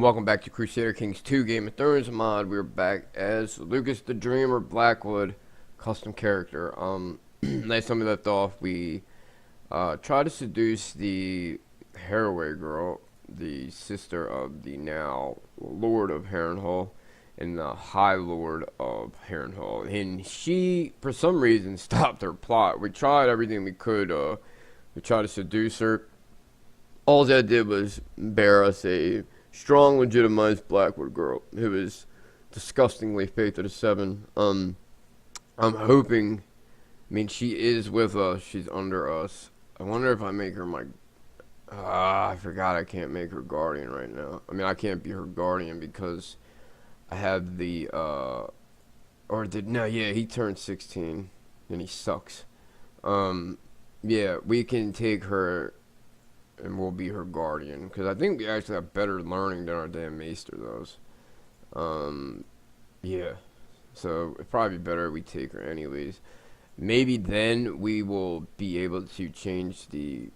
welcome back to Crusader Kings 2 Game of Thrones mod. We're back as Lucas the Dreamer Blackwood, custom character. Last time we left off, we tried to seduce the Haraway girl, the sister of the now Lord of Harrenhal and the High Lord of Harrenhal. And she, for some reason, stopped her plot. We tried everything we could. We tried to seduce her. All that did was bear us a strong, legitimized Blackwood girl who is disgustingly faithful to seven. I'm hoping. I mean, she is with us. She's under us. I wonder if I make her my. I forgot I can't make her guardian right now. I mean, I can't be her guardian because I have the. Yeah, he turned 16 and he sucks. Yeah, we can take her and we'll be her guardian, because I think we actually have better learning than our damn maester does. Yeah, so it'd probably be better if we take her anyways. Maybe then we will be able to change the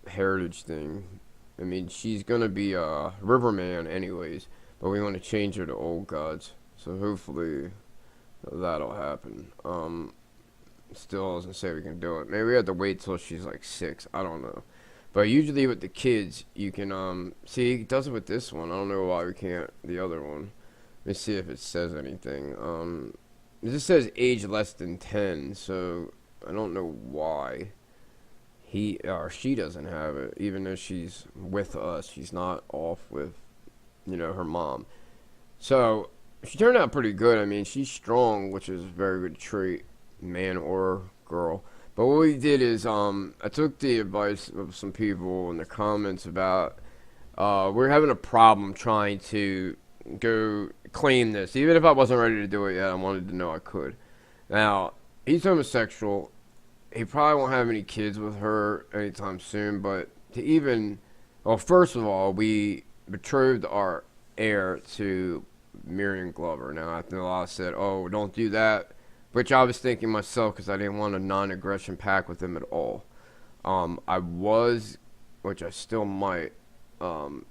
heritage thing. I mean, she's gonna be a riverman anyways, but we want to change her to old gods, so hopefully that'll happen. Still doesn't say we can do it. Maybe we have to wait till she's like 6. I don't know. But usually with the kids, you can, see, it does it with this one. I don't know why we can't the other one. Let me see if it says anything. It just says age less than 10, so I don't know why he or she doesn't have it, even though she's with us. She's not off with, her mom. So, she turned out pretty good. I mean, she's strong, which is a very good trait, man or girl. But what we did is, I took the advice of some people in the comments about, we're having a problem trying to go claim this. Even if I wasn't ready to do it yet, I wanted to know I could. Now, he's homosexual. He probably won't have any kids with her anytime soon, but well, first of all, we betrothed our heir to Miriam Glover. Now, I think a lot said, oh, don't do that. Which I was thinking myself because I didn't want a non-aggression pact with him at all. I was, which I still might,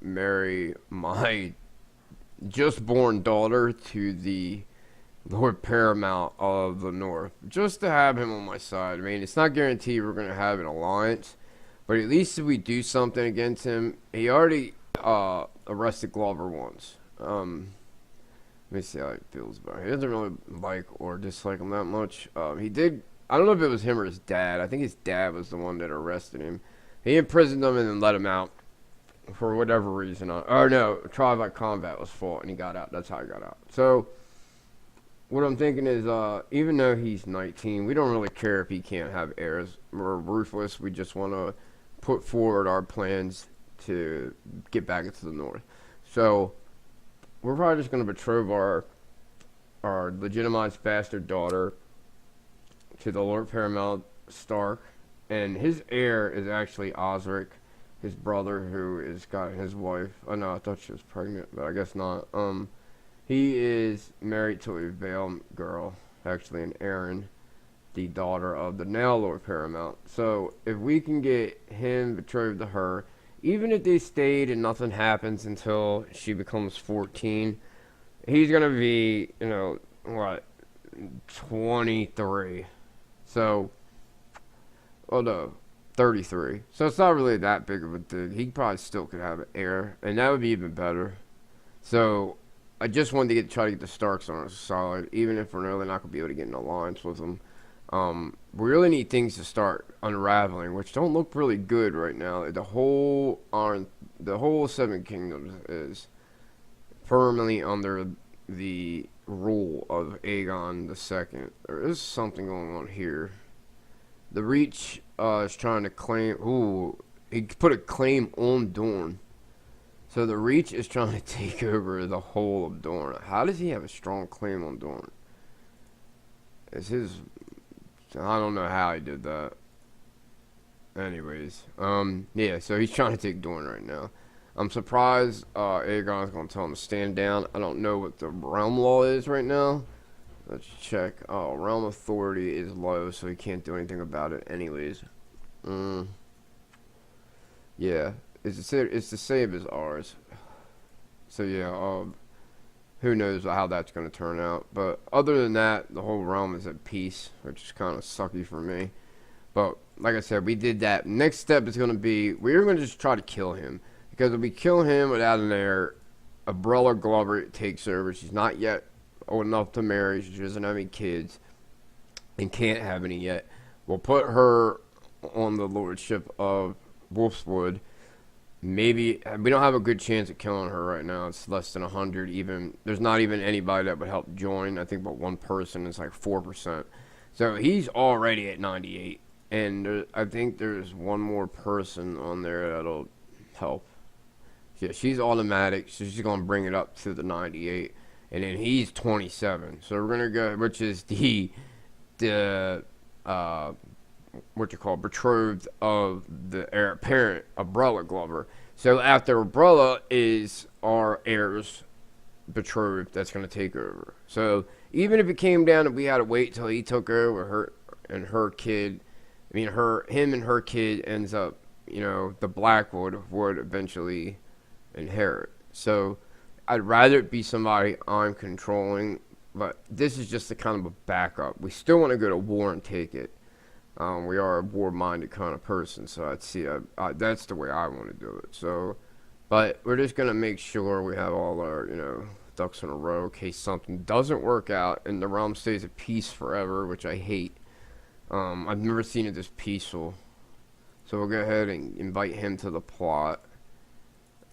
marry my just-born daughter to the Lord Paramount of the North, just to have him on my side. I mean, it's not guaranteed we're going to have an alliance, but at least if we do something against him, he already arrested Glover once. Let me see how he feels about it. He doesn't really like or dislike him that much. He did. I don't know if it was him or his dad. I think his dad was the one that arrested him. He imprisoned him and then let him out for whatever reason. No, trial by combat was fault and he got out. That's how he got out. So, what I'm thinking is, even though he's 19, we don't really care if he can't have heirs. We're ruthless. We just want to put forward our plans to get back into the North. So, we're probably just going to betroth our legitimized bastard daughter to the Lord Paramount Stark. And his heir is actually Osric, his brother, who has got his wife. Oh, no, I thought she was pregnant, but I guess not. He is married to a Vale girl, actually an Erin, the daughter of the now Lord Paramount. So, if we can get him betrothed to her, even if they stayed and nothing happens until she becomes 14, he's going to be, 23. So, oh no, 33. So it's not really that big of a thing. He probably still could have an heir, and that would be even better. So, I just wanted to try to get the Starks on our side, even if we're really not going to be able to get an alliance with them. We really need things to start unraveling, which don't look really good right now. The whole Seven Kingdoms is firmly under the rule of Aegon II. There is something going on here. The Reach is trying to claim. Ooh, he put a claim on Dorne. So the Reach is trying to take over the whole of Dorne. How does he have a strong claim on Dorne? It's his. I don't know how he did that. Anyways, yeah, so he's trying to take Dorne right now. I'm surprised Aegon's going to tell him to stand down. I don't know what the realm law is right now. Let's check. Oh, realm authority is low, so he can't do anything about it anyways. Yeah, it's the same as ours. So yeah, who knows how that's going to turn out. But other than that, the whole realm is at peace, which is kind of sucky for me. But like I said, we did that. Next step is going to be we're going to just try to kill him, because if we kill him without an heir, Umbrella Glover takes over. She's not yet old enough to marry. She doesn't have any kids and can't have any yet. We'll put her on the lordship of Wolfswood. Maybe we don't have a good chance of killing her right now. It's less than 100. Even there's not even anybody that would help join. I think but one person is like 4%. So he's already at 98, and I think there's one more person on there that'll help. Yeah, she's automatic. So she's gonna bring it up to the 98, and then he's 27. So we're gonna go, which is the what you call betrothed of the heir apparent, Umbrella Glover. So after Umbrella is our heir's betrothed that's going to take over. So even if it came down and we had to wait till he took over, her and her kid, I mean him and her kid ends up, the Blackwood would eventually inherit. So I'd rather it be somebody I'm controlling, but this is just a kind of a backup. We still want to go to war and take it. We are a war-minded kind of person, so that's the way I want to do it. So, but we're just gonna make sure we have all our, ducks in a row in case something doesn't work out and the realm stays at peace forever, which I hate. I've never seen it this peaceful. So we'll go ahead and invite him to the plot.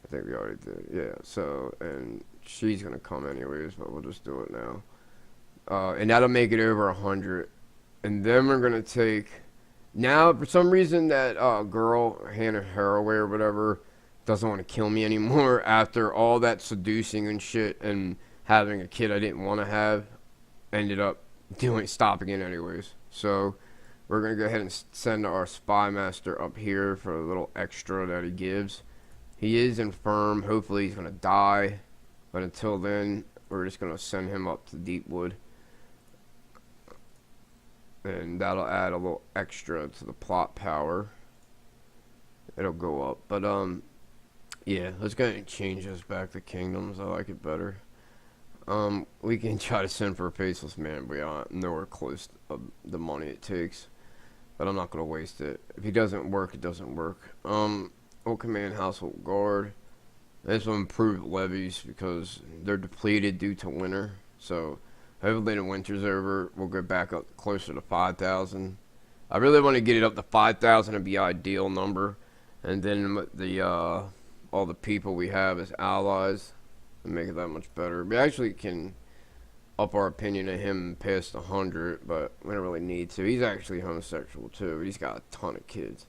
I think we already did, yeah. So, and she's gonna come anyways, but we'll just do it now. And that'll make it over 100. And then we're going to take, now for some reason that girl, Hannah Haraway or whatever, doesn't want to kill me anymore after all that seducing and shit and having a kid I didn't want to have, ended up stopping it anyways. So we're going to go ahead and send our spy master up here for a little extra that he gives. He is infirm, hopefully he's going to die, but until then, we're just going to send him up to Deepwood. And that'll add a little extra to the plot power. It'll go up. But, yeah, let's go ahead and change this back to kingdoms. I like it better. We can try to send for a faceless man, but we are nowhere close to the money it takes. But I'm not going to waste it. If he doesn't work, it doesn't work. We'll command Household Guard. This will improve levies because they're depleted due to winter. So, hopefully the winter's over, we'll go back up closer to 5,000. I really want to get it up to 5,000 and be ideal number. And then the all the people we have as allies and make it that much better. We actually can up our opinion of him past 100, but we don't really need to. He's actually homosexual too. He's got a ton of kids.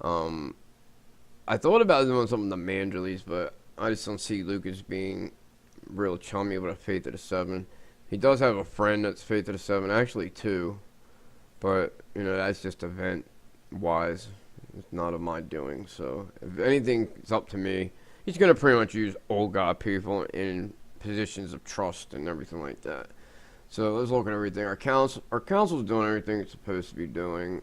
I thought about doing something to Manderleys, but I just don't see Lucas being real chummy with a Faith of the Seven. He does have a friend that's Faith of the Seven, actually two, but that's just event-wise. It's not of my doing. So if anything is up to me, he's gonna pretty much use old god people in positions of trust and everything like that. So let's look at everything. Our council's doing everything it's supposed to be doing.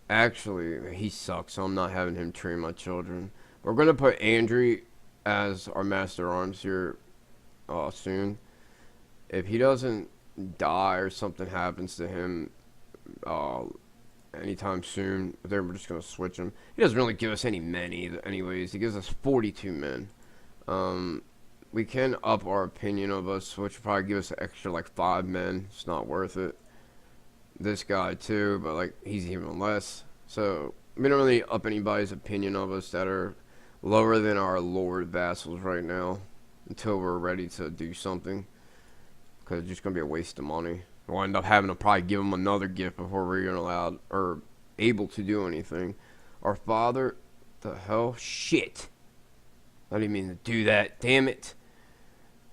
Actually, he sucks. So I'm not having him train my children. We're gonna put Andrew as our master arms here soon. If he doesn't die or something happens to him anytime soon, then we're just going to switch him. He doesn't really give us any men either, anyways. He gives us 42 men. We can up our opinion of us, which will probably give us an extra like 5 men. It's not worth it. This guy too, but like he's even less. So we don't really up anybody's opinion of us that are lower than our lord vassals right now until we're ready to do something. Because it's just going to be a waste of money. We'll end up having to probably give them another gift before we're even allowed or able to do anything. Our father, the hell? Shit. I didn't mean to do that. Damn it.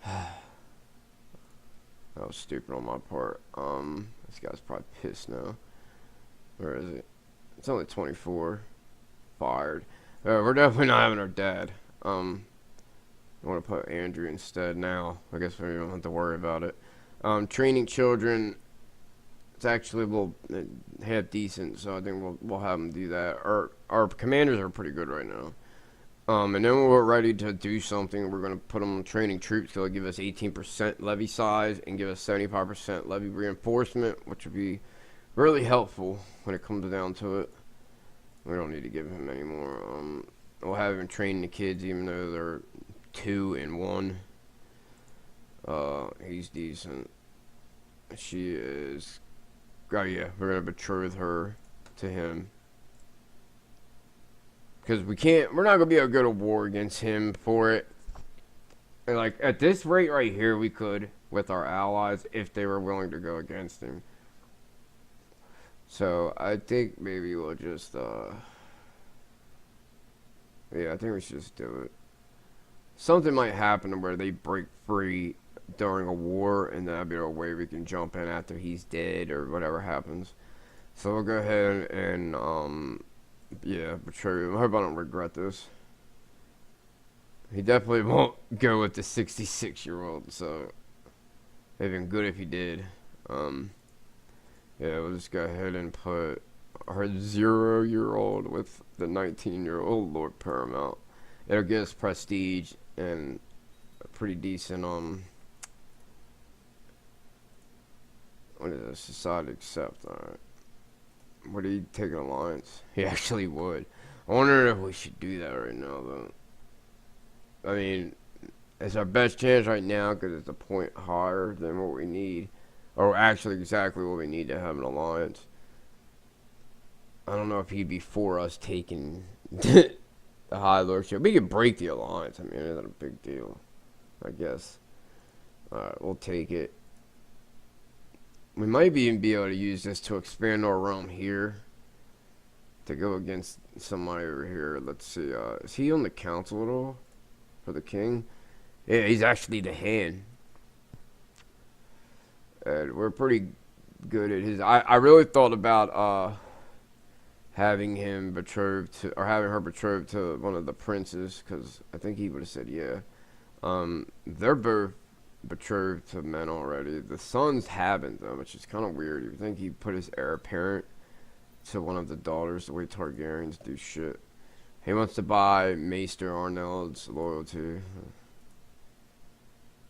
That was stupid on my part. This guy's probably pissed now. Where is it? It's only 24. Fired. We're definitely not having our dad. I want to put Andrew instead now. I guess we don't have to worry about it. Training children, it's actually we'll half decent, so I think we'll have them do that. Our commanders are pretty good right now. And then when we're ready to do something, we're going to put them on training troops. They'll give us 18% levy size and give us 75% levy reinforcement, which would be really helpful when it comes down to it. We don't need to give him any more. We'll have him train the kids, even though they're 2 and 1. He's decent. She is. Oh yeah, we're gonna betroth her to him. Because we're not gonna be able to go to war against him for it. And like at this rate right here, we could with our allies if they were willing to go against him. So I think maybe we'll just yeah, I think we should just do it. Something might happen where they break free during a war, and that'll be a way we can jump in after he's dead or whatever happens. So we'll go ahead and yeah, betray him. I hope I don't regret this. He definitely won't go with the 66-year-old, so it'd been good if he did. Yeah, we'll just go ahead and put our 0-year-old with the 19-year-old Lord Paramount. It'll give us prestige and a pretty decent, what is this? Society accept, alright. Would he take an alliance? He actually would. I wonder if we should do that right now, though. I mean, it's our best chance right now because it's a point higher than what we need. Or actually exactly what we need to have an alliance. I don't know if he'd be for us taking the High Lordship. We could break the alliance. I mean, it's not a big deal, I guess. Alright, we'll take it. We might even be able to use this to expand our realm here. To go against somebody over here. Let's see. Is he on the council at all? For the king? Yeah, he's actually the hand. And we're pretty good at his. I really thought about having him betrothed to, or having her betrothed to one of the princes, because I think he would have said yeah. They're both betrothed to men already. The sons haven't though, which is kind of weird. You think he'd put his heir apparent to one of the daughters, the way Targaryens do shit. He wants to buy Maester Arneld's loyalty.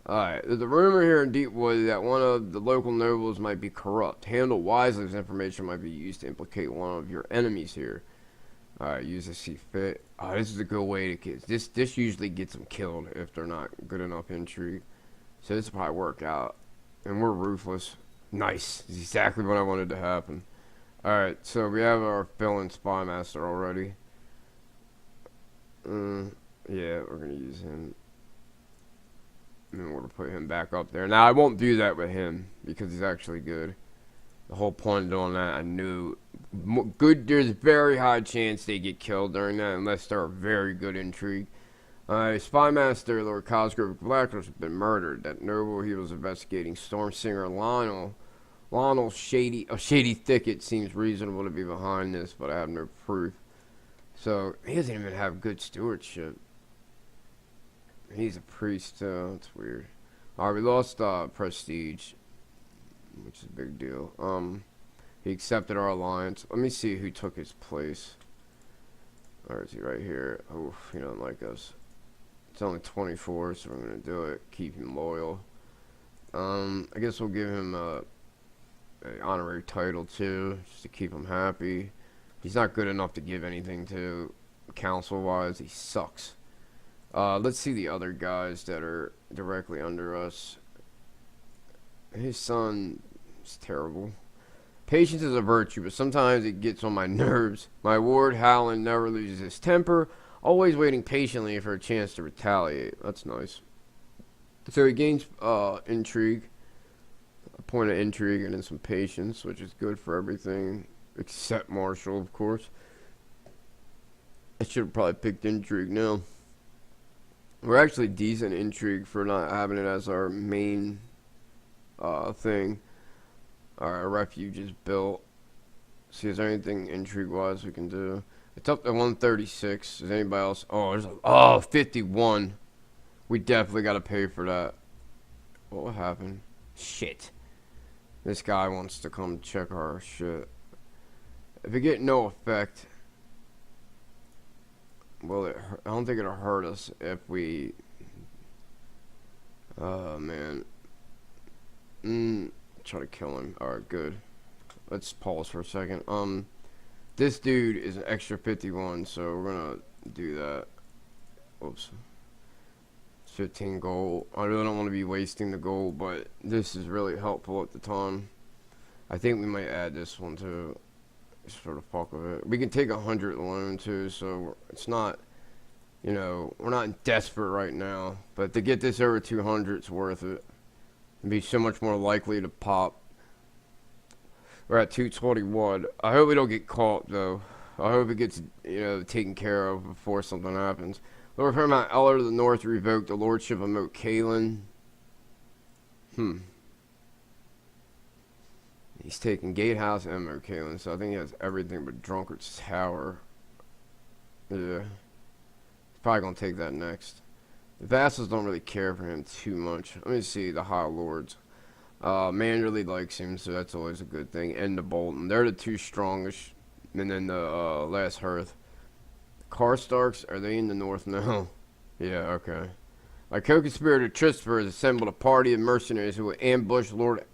Alright, there's a rumor here in Deepwood that one of the local nobles might be corrupt. Handle wisely, this information might be used to implicate one of your enemies here. Alright, use as see fit. Oh, this is a good way to kids. This usually gets them killed if they're not good enough intrigue. So this will probably work out. And we're ruthless. Nice. This is exactly what I wanted to happen. Alright, so we have our villain spy master already. Yeah, we're gonna use him. And we're gonna put him back up there. Now I won't do that with him because he's actually good. The whole point of doing that, I knew good. There's a very high chance they get killed during that unless they're a very good intrigue. Spy master Lord Cosgrove Blackwood has been murdered. That noble he was investigating, Storm Singer Lionel's shady thicket seems reasonable to be behind this, but I have no proof. So he doesn't even have good stewardship. He's a priest too. That's weird. Alright, we lost prestige, which is a big deal. He accepted our alliance. Let me see who took his place. Or is he right here? Oh, he don't like us. It's only 24, so we're gonna do it. Keep him loyal. I guess we'll give him a honorary title too, just to keep him happy. He's not good enough to give anything to council-wise. He sucks. Let's see the other guys that are directly under us. His son is terrible. Patience is a virtue, but sometimes it gets on my nerves. My ward, Howland, never loses his temper, always waiting patiently for a chance to retaliate. That's nice. So he gains intrigue, a point of intrigue, and then some patience, which is good for everything except Marshall, of course. I should have probably picked intrigue now. We're actually decent intrigue for not having it as our main thing. Our refuge is built. See, is there anything intrigue-wise we can do? It's up to 136. Is anybody else? Oh, there's 51. We definitely got to pay for that. What happened? Shit. This guy wants to come check our shit. If we get no effect, Well, I don't think it'll hurt us if we. Oh man. Try to kill him. All right, good. Let's pause for a second. This dude is an extra 51, so we're gonna do that. Oops. 15 gold. I really don't want to be wasting the gold, but this is really helpful at the time. I think we might add this one too. Just for the fuck of it. We can take 100 loan too, so it's not, we're not desperate right now. But to get this over 200, it's worth it. It'd be so much more likely to pop. We're at 221. I hope we don't get caught though. I hope it gets, taken care of before something happens. Lord Paramount Eller to the north revoked the lordship of Moat Killiing. He's taking Gatehouse and Moat Killiing, so I think he has everything but Drunkard's Tower. Yeah. He's probably going to take that next. The vassals don't really care for him too much. Let me see the High Lords. Manderley likes him, so that's always a good thing. And the Bolton. They're the two strongest. And then the last Hearth. Karstarks, are they in the north now? Yeah, okay. My co-conspirator Christopher has assembled a party of mercenaries who will ambush Lord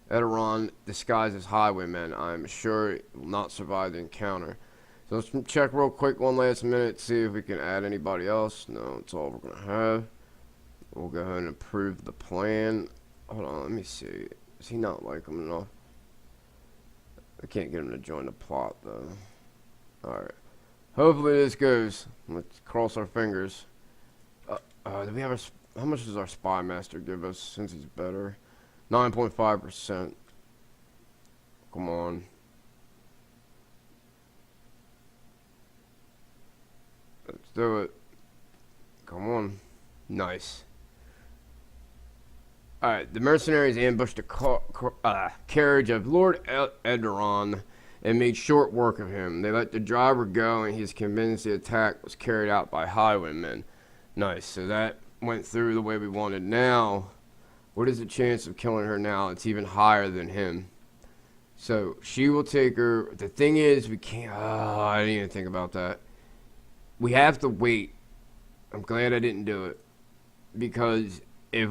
Edaron disguised as highwaymen. I am sure it will not survive the encounter. So let's check real quick one last minute, see if we can add anybody else. No, that's all we're going to have. We'll go ahead and approve the plan. Hold on, let me see. Does he not like him enough? I can't get him to join the plot, though. Alright. Hopefully this goes. Let's cross our fingers. Do we have how much does our spy master give us since he's better? 9.5%. Come on. Let's do it. Come on. Nice. Alright, the mercenaries ambushed a carriage of Lord Edaron and made short work of him. They let the driver go, and he's convinced the attack was carried out by highwaymen. Nice, so that went through the way we wanted. Now, what is the chance of killing her now? It's even higher than him. So, she will take her. The thing is, we can't. Oh, I didn't even think about that. We have to wait. I'm glad I didn't do it. Because if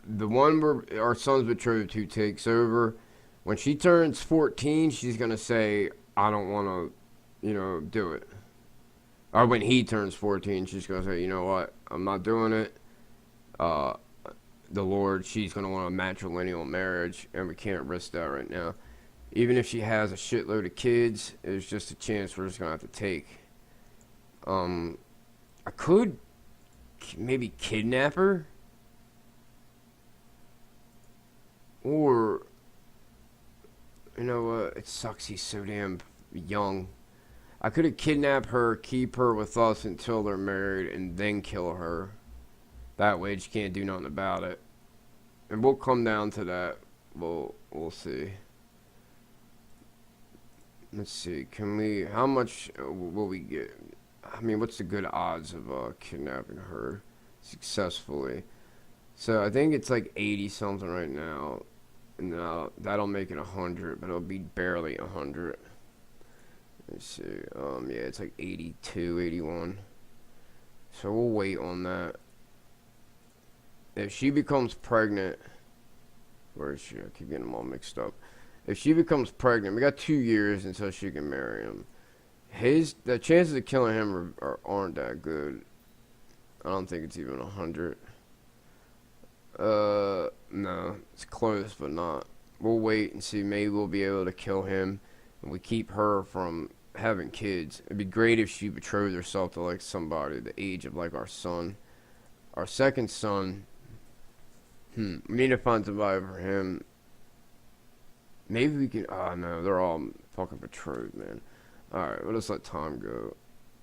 the one our son's betrothed to takes over, when she turns 14, she's going to say, I don't want to, do it. Or when he turns 14, she's going to say, you know what, I'm not doing it. The Lord, she's going to want a matrilineal marriage, and we can't risk that right now. Even if she has a shitload of kids, there's just a chance we're just going to have to take. I could maybe kidnap her. Or, you know what, it sucks he's so damn young. I could have kidnapped her, keep her with us until they're married, and then kill her. That way she can't do nothing about it. And we'll come down to that. We'll see. Let's see, how much will we get? I mean, what's the good odds of kidnapping her successfully? So I think it's like 80 something right now. And that'll make it 100, but it'll be barely 100. Let's see. Yeah, it's like 82, 81. So we'll wait on that. If she becomes pregnant, where is she? I keep getting them all mixed up. If she becomes pregnant, we got 2 years until she can marry him. The chances of killing him aren't that good. I don't think it's even 100. No, it's close, but not. We'll wait and see. Maybe we'll be able to kill him, and we keep her from having kids. It'd be great if she betrothed herself to like somebody the age of like our son. Our second son. We need to find somebody for him. Maybe we can. Oh no, they're all fucking betrothed, man. All right, let's let Tom go.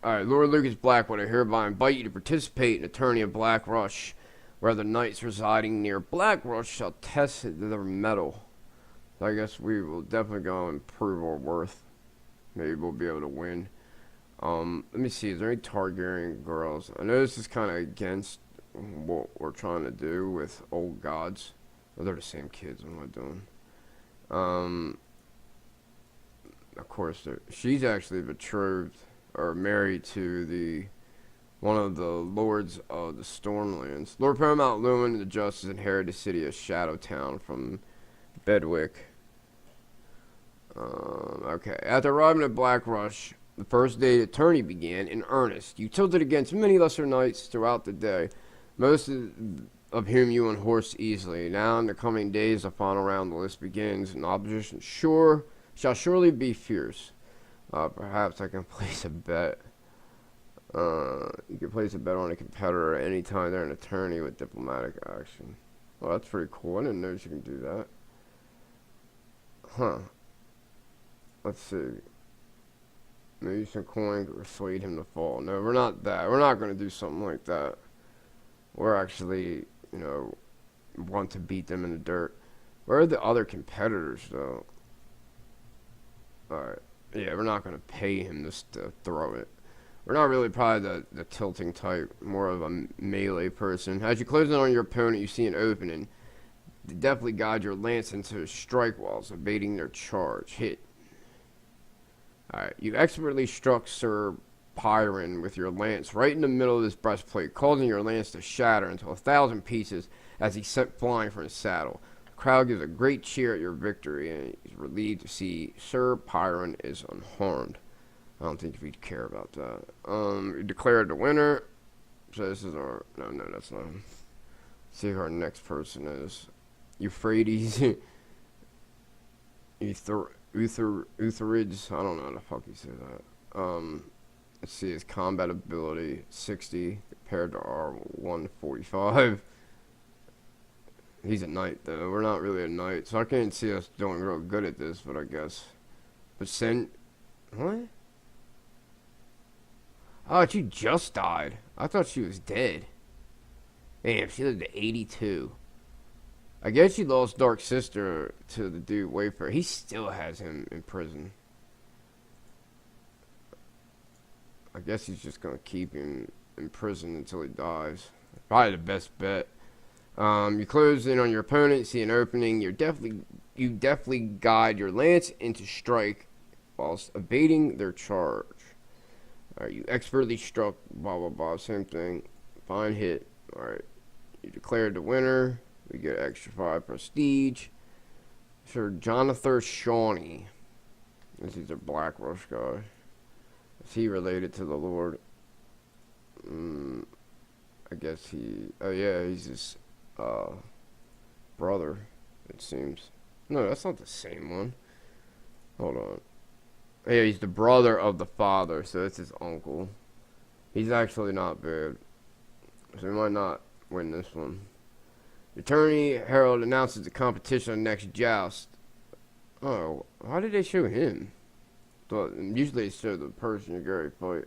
All right, Lord Lucas Blackwood, I hereby invite you to participate in a tourney of Black Rush, where the knights residing near Black Rush shall test their mettle. So I guess we will definitely go and prove our worth. Maybe we'll be able to win. Let me see, is there any Targaryen girls? I know this is kind of against what we're trying to do with old gods. Oh, they're the same kids, what am I doing? Of course, she's actually betrothed, or married to the one of the lords of the Stormlands. Lord Paramount Lumen the Justice inherited the city of Shadowtown from Bedwick. Okay. After arriving at Blackrush, the first day the tourney began in earnest. You tilted against many lesser knights throughout the day, most of whom you unhorsed easily. Now in the coming days, the final round of the list begins, and opposition shall surely be fierce. Perhaps I can place a bet. You can place a bet on a competitor at any time they're an attorney with diplomatic action. Well, that's pretty cool. I didn't know you can do that. Huh. Let's see. Maybe some coin could persuade him to fall. No, we're not that. We're not going to do something like that. We're actually, want to beat them in the dirt. Where are the other competitors, though? Alright. Yeah, we're not going to pay him just to throw it. We're not really probably the tilting type. More of a melee person. As you close in on your opponent, you see an opening. Definitely guide your lance into a strike whilst evading their charge. Hit. Alright, you expertly struck Sir Pyron with your lance right in the middle of his breastplate, causing your lance to shatter into 1,000 pieces as he sent flying from his saddle. The crowd gives a great cheer at your victory, and is relieved to see Sir Pyron is unharmed. I don't think we'd care about that. You declared the winner. So this is our... No, that's not him. Let's see who our next person is. Euphrates. Utherids. I don't know how the fuck you say that. Let's see his combat ability 60 compared to our 145. He's a knight though. We're not really a knight, so I can't see us doing real good at this. But I guess. But what? Oh, she just died. I thought she was dead. Damn, she lived to 82. I guess she lost Dark Sister to the dude Wayfarer. He still has him in prison. I guess he's just gonna keep him in prison until he dies. Probably the best bet. You close in on your opponent, see an opening. You definitely guide your lance into strike whilst evading their charge. Alright, you expertly struck, blah blah blah, same thing. Fine hit. Alright, you declared the winner. We get extra 5 prestige. Sir Jonathan Shawnee. This is a Blackrush guy. Is he related to the Lord? I guess he... Oh yeah, he's his brother, it seems. No, that's not the same one. Hold on. Yeah, he's the brother of the father, so that's his uncle. He's actually not bad. So we might not win this one. The attorney herald announces the competition on the next joust. Oh, why did they show him? But usually they show the person you're going to fight.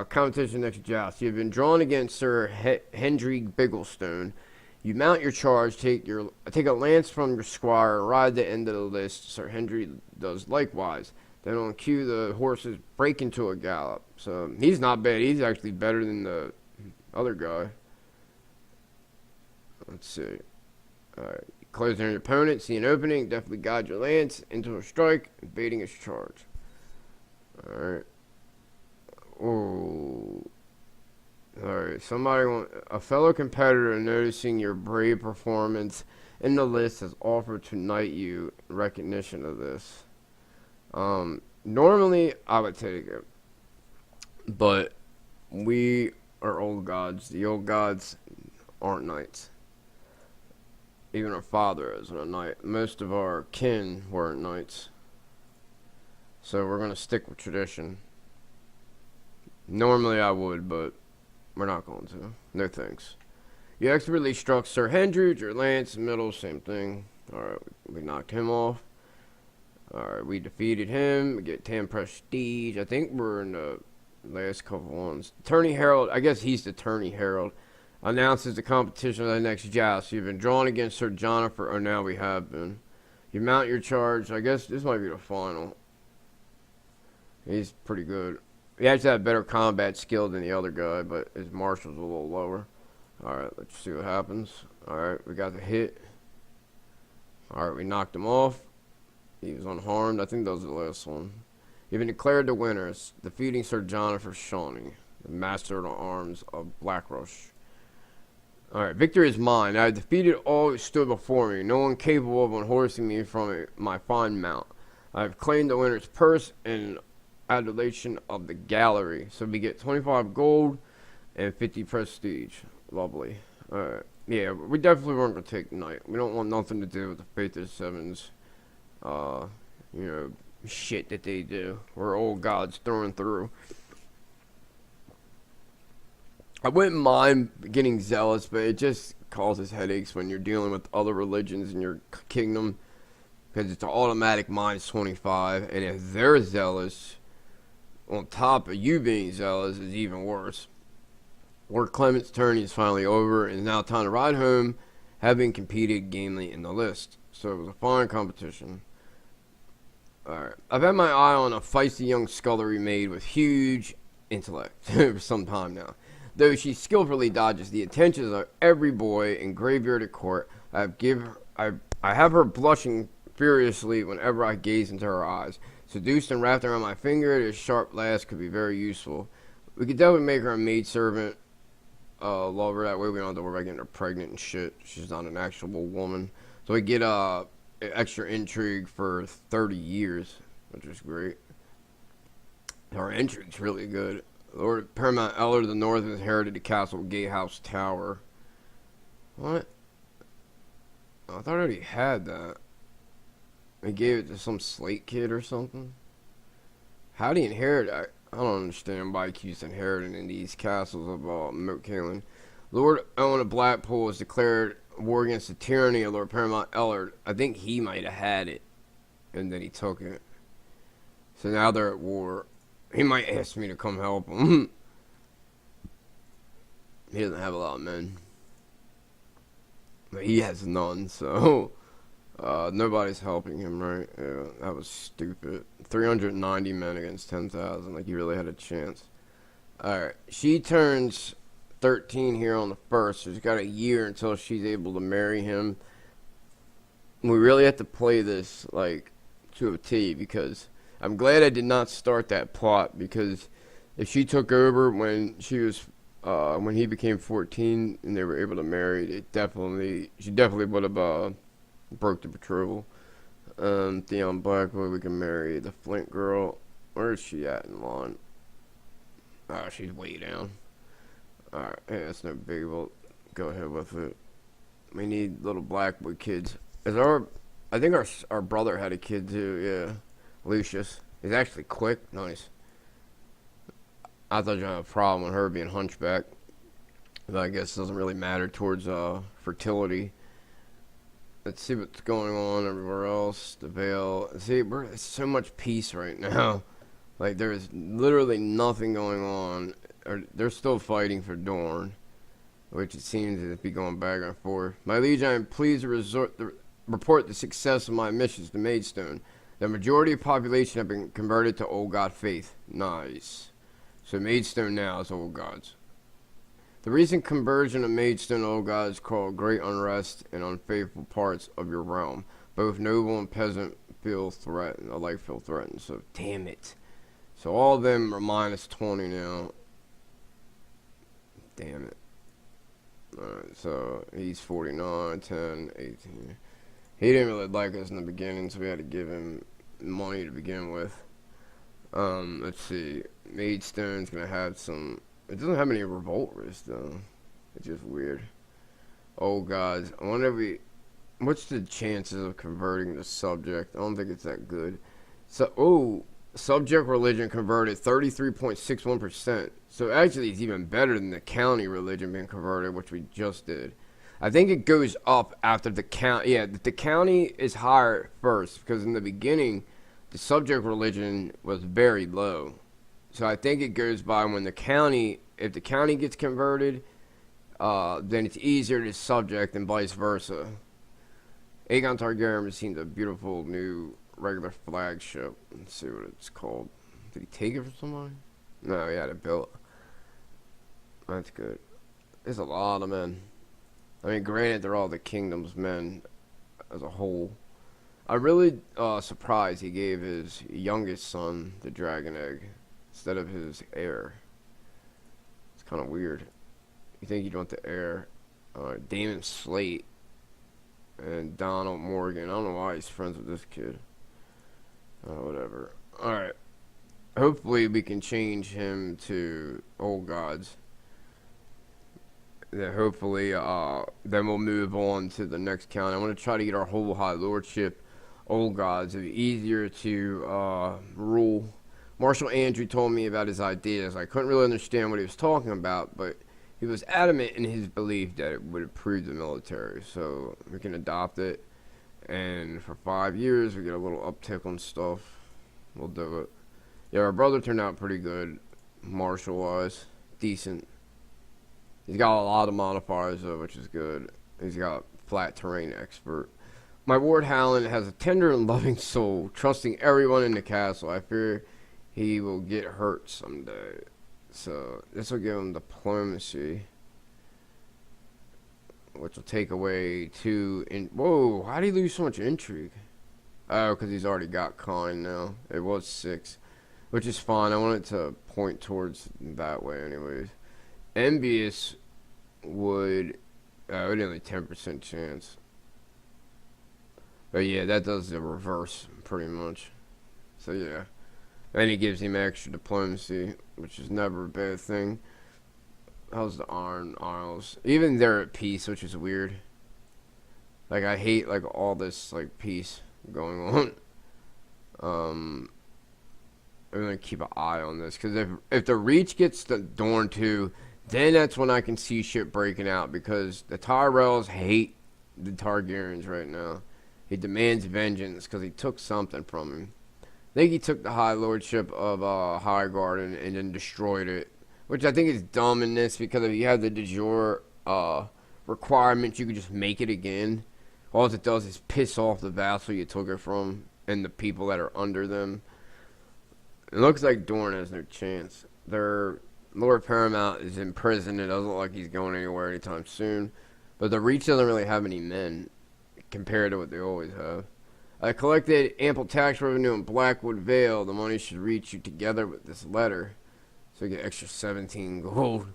Competition next joust. You have been drawn against Sir Hendry Bigglestone. You mount your charge, take a lance from your squire, and ride the end of the list. Sir Hendry does likewise. Then on cue, the horses break into a gallop. So he's not bad. He's actually better than the other guy. Let's see. Alright. Close in on your opponent, see an opening, definitely guide your lance into a strike, evading his charge. Alright. Oh. Alright, a fellow competitor noticing your brave performance in the list has offered to knight you in recognition of this. Normally I would take it, but we are old gods. The old gods aren't knights. Even our father isn't a knight. Most of our kin weren't knights. So we're going to stick with tradition. Normally I would, but we're not going to. No thanks. You expertly struck Sir Hendry with your lance, middle, same thing. Alright, we knocked him off. Alright, we defeated him. We get 10 prestige. I think we're in the last couple ones. Attorney Herald, I guess he's the Attorney Herald. Announces the competition of the next joust. You've been drawn against Sir Jonathan, or now we have been. You mount your charge. I guess this might be the final. He's pretty good. He actually had better combat skill than the other guy, but his marshal's a little lower. Alright, let's see what happens. Alright, we got the hit. Alright, we knocked him off. He was unharmed. I think that was the last one. You've been declared the winners, defeating Sir Jonathan Shawnee. the master of the arms of Blackwood. Alright, victory is mine. I have defeated all who stood before me, no one capable of unhorsing me from my fine mount. I have claimed the winner's purse and adulation of the gallery. So we get 25 gold and 50 prestige. Lovely. Alright. Yeah, we definitely weren't going to take Knight. We don't want nothing to do with the Faith of Sevens, shit that they do. We're old gods through and through. I wouldn't mind getting zealous, but it just causes headaches when you're dealing with other religions in your kingdom, because it's an automatic minus 25, and if they're zealous, on top of you being zealous, is even worse. Lord Clement's turn is finally over, and it's now time to ride home, having competed gamely in the list. So it was a fine competition. Alright, I've had my eye on a feisty young scullery maid with huge intellect for some time now. Though she skillfully dodges the attentions of every boy in graveyard at court, I have her blushing furiously whenever I gaze into her eyes. Seduced and wrapped around my finger, this sharp lass could be very useful. We could definitely make her a maidservant lover. That way we don't have to worry about getting her pregnant and shit. She's not an actual woman. So we get extra intrigue for 30 years, which is great. Our intrigue's really good. Lord Paramount Elder of the North inherited the castle Gatehouse Tower. What? I thought I already had that. He gave it to some slate kid or something. How do you inherit it? I don't understand why he keeps inheriting in these castles of Moat Cailin. Lord Owen of Blackpool has declared war against the tyranny of Lord Paramount Elder. I think he might have had it, and then he took it. So now they're at war. He might ask me to come help him. He doesn't have a lot of men. But he has none, so nobody's helping him, right? Yeah, that was stupid. 390 men against 10,000. Like, he really had a chance. Alright, she turns 13 here on the 1st. So she's got a year until she's able to marry him. We really have to play this, like, to a T, because I'm glad I did not start that plot, because if she took over when she was, when he became 14 and they were able to marry, she definitely would have, broke the betrothal. Theon Blackwood, we can marry the Flint girl. Where is she at in line? Oh, she's way down. Alright, yeah, that's no big. We'll go ahead with it. We need little Blackwood kids. I think our brother had a kid too, yeah. Lucius. He's actually quick. Nice. I thought you had a problem with her being hunchback. But I guess it doesn't really matter towards fertility. Let's see what's going on everywhere else. The Vale. See, it's so much peace right now. Like, there's literally nothing going on. They're still fighting for Dorne, which it seems to be going back and forth. My liege, I am pleased to report the success of my missions to Maidstone. The majority of the population have been converted to Old God faith. Nice. So Maidstone now is Old Gods. The recent conversion of Maidstone to Old Gods caused great unrest in unfaithful parts of your realm. Both noble and peasant feel threatened. So damn it. So all of them are minus 20 now. Damn it. Alright, so he's 49, 10, 18. He didn't really like us in the beginning, so we had to give him money to begin with. Let's see. Maidstone's gonna have some. It doesn't have any revolt risk though. It's just weird. Oh gods, I wonder if what's the chances of converting the subject? I don't think it's that good. So, subject religion converted 33.61%. So actually, it's even better than the county religion being converted, which we just did. I think it goes up after the county. Yeah, the county is higher first, because in the beginning, the subject religion was very low. So I think it goes by when the county, if the county gets converted, then it's easier to subject and vice versa. Aegon Targaryen received a beautiful new regular flagship. Let's see what it's called. Did he take it from somebody? No, he had it built. That's good. There's a lot of men. I mean, granted, they're all the kingdom's men as a whole. I'm really surprised he gave his youngest son the dragon egg instead of his heir. It's kind of weird. You think you'd want the heir. Damon Slate and Donald Morgan. I don't know why he's friends with this kid. Whatever. Alright. Hopefully we can change him to Old Gods. Then hopefully, then we'll move on to the next county. I want to try to get our whole High Lordship Old Gods. It'd be easier to rule. Marshal Andrew told me about his ideas. I couldn't really understand what he was talking about, but he was adamant in his belief that it would improve the military. So we can adopt it. And for 5 years, we get a little uptick on stuff. We'll do it. Yeah, our brother turned out pretty good, martial-wise. Decent. He's got a lot of modifiers, though, which is good. He's got flat terrain expert. My ward Halland has a tender and loving soul, trusting everyone in the castle. I fear he will get hurt someday. So this will give him diplomacy, which will take away 2. Whoa! How did he lose so much intrigue? Oh, because he's already got con now. It was 6, which is fine. I want it to point towards that way, anyways. Envious would only 10% chance. But yeah, that does the reverse pretty much. So yeah. And he gives him extra diplomacy, which is never a bad thing. How's the Iron Isles? Even they're at peace, which is weird. Like, I hate like all this like peace going on. I'm gonna keep an eye on this, because if the Reach gets the Dorn too, then that's when I can see shit breaking out, because the Tyrells hate the Targaryens right now. He demands vengeance because he took something from him. I think he took the High Lordship of Highgarden and then destroyed it, which I think is dumb in this, because if you have the de jure requirements, you can just make it again. All it does is piss off the vassal you took it from and the people that are under them. It looks like Dorne has no chance. Their Lord Paramount is in prison. It doesn't look like he's going anywhere anytime soon. But the Reach doesn't really have any men compared to what they always have. I collected ample tax revenue in Blackwood Vale. The money should reach you together with this letter. So you get extra 17 gold.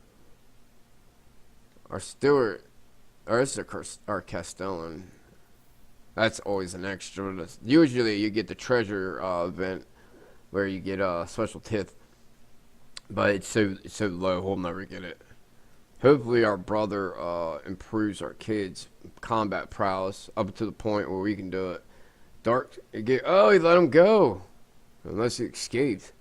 Our Stewart, or this is our Castellan. That's always an extra. Usually you get the treasure event where you get a special tith. But it's so low, we'll never get it. Hopefully our brother improves our kids' combat prowess up to the point where we can do it. Oh, he let him go. Unless he escaped.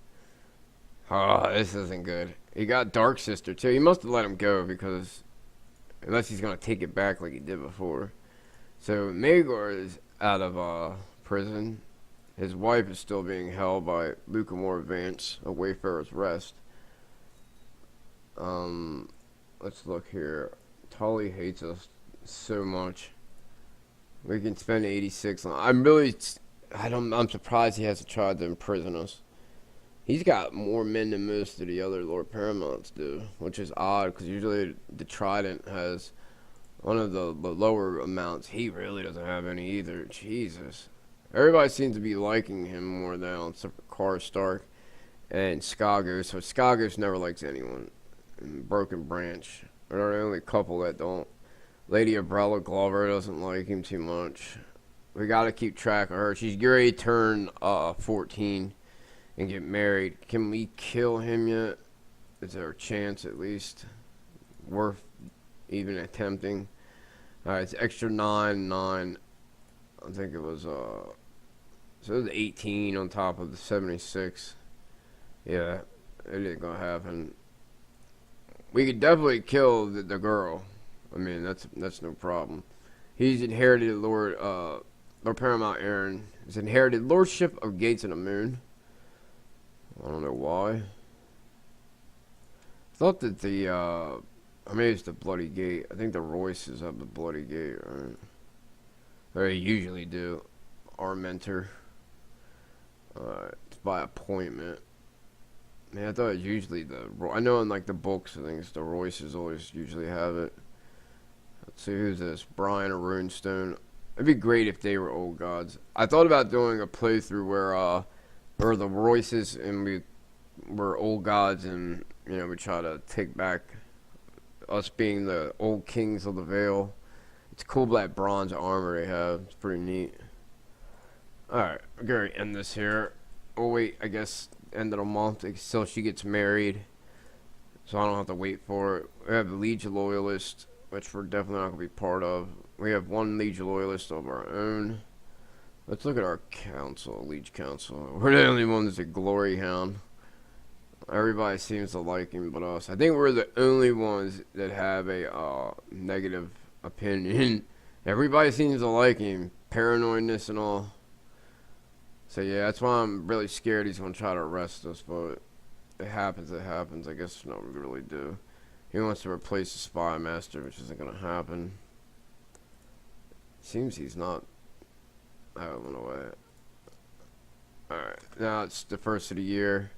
Oh, this isn't good. He got Dark Sister too. He must have let him go, because unless he's going to take it back like he did before. So Maegor is out of prison. His wife is still being held by Lucamore Vance, a Wayfarer's Rest. Let's look here. Tully hates us so much. We can spend 86 on. I'm surprised he hasn't tried to imprison us. He's got more men than most of the other Lord Paramounts do, which is odd, because usually the Trident has one of the lower amounts. He really doesn't have any either. Jesus. Everybody seems to be liking him more now, except for Cara Stark and Skagos. So Skagos never likes anyone. And Broken Branch are the only couple that don't. Lady Umbrella Glover doesn't like him too much. We gotta keep track of her. She's ready to turn 14 and get married. Can we kill him yet? Is there a chance at least? Worth even attempting? Alright, it's extra 9. I think it was so it was 18 on top of the 76. Yeah, it ain't gonna happen. We could definitely kill the girl. I mean, that's no problem. He's inherited Lord Paramount Aaron. He's inherited Lordship of Gates of the Moon. I don't know why. I thought that I mean, it's the Bloody Gate. I think the Royces have the Bloody Gate, right? They usually do. Our mentor. It's by appointment. Man, I thought it was usually I know in like the books, I think it's the Royces always usually have it. Let's see, who's this? Brian or Runestone. It'd be great if they were Old Gods. I thought about doing a playthrough where the Royces and we were Old Gods, and we try to take back us being the old kings of the Vale. It's cool black bronze armor they have. It's pretty neat. Alright, I'm going to end this here. Oh wait, I guess end of the month until she gets married. So I don't have to wait for it. We have the Liege Loyalist, which we're definitely not going to be part of. We have one Liege Loyalist of our own. Let's look at our council, Liege Council. We're the only one that's a glory hound. Everybody seems to like him but us. I think we're the only ones that have a negative opinion. Everybody seems to like him. Paranoidness and all. So yeah, that's why I'm really scared he's going to try to arrest us, but it happens, I guess there's nothing we can really do. He wants to replace the spy master, which isn't going to happen. Seems he's not. I don't know why. Alright, now it's the first of the year.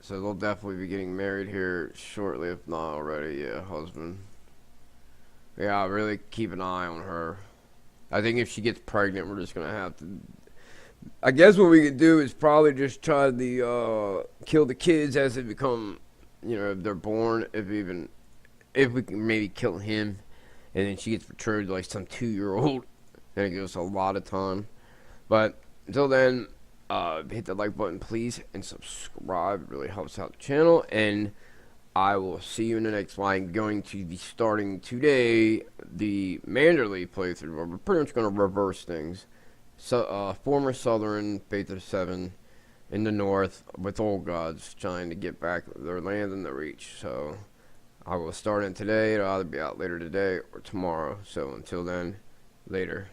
So they'll definitely be getting married here shortly, if not already. Yeah, husband. Yeah, I'll really keep an eye on her. I think if she gets pregnant, we're just going to have to... I guess what we could do is probably just try to kill the kids as they become, you know, if they're born. If we can maybe kill him, and then she gets betrothed to like some 2-year-old, then it gives us a lot of time. But until then, hit the like button, please, and subscribe. It really helps out the channel. And I will see you in the next one. I'm going to be starting today the Manderley playthrough, where we're pretty much going to reverse things. So, former Southern, Faith of 7, in the north, with old gods, trying to get back their land in the Reach. So, I will start it today. It'll either be out later today or tomorrow. So, until then, later.